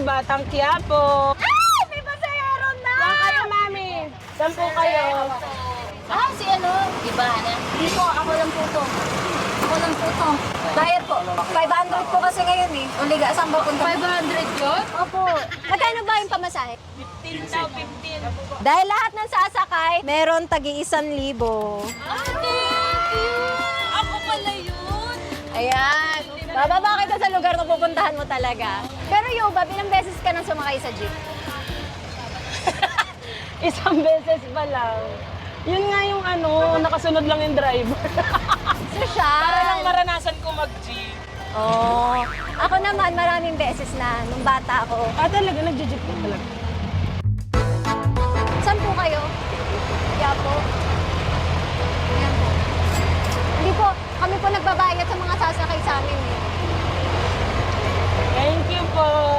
Batang Quiapo. Ay! May pasayero na! Saan kayo, mami? Saan po kayo? Ah, si ano? Iba na. Hindi po, ako lang po to. Ako lang po to. Bayad po. 500 po kasi ngayon eh. Uliga, saan ba punta? 500 yun? Opo. Magkano ba yung pamasahe? 15 daw, 15. Dahil lahat ng sasakay, meron tagi 1,000. Ah, thank you! Ako pala yun! Ayan. Bababa kita sa lugar na pupuntahan mo talaga. Pero Yuba, ilang beses ka nang sumakay sa jeep? Isang beses pa lang. Yun nga yung ano, nakasunod lang yung driver. Social. Para lang maranasan ko mag-jeep. Oh. Ako naman, maraming beses na nung bata ako. Ah, talaga? Nag-jeep ka talaga? Saan po kayo? Yapo. Ayan po. Hindi po, kami po nagbabayad sa mga sasakay sa amin eh. Thank you po.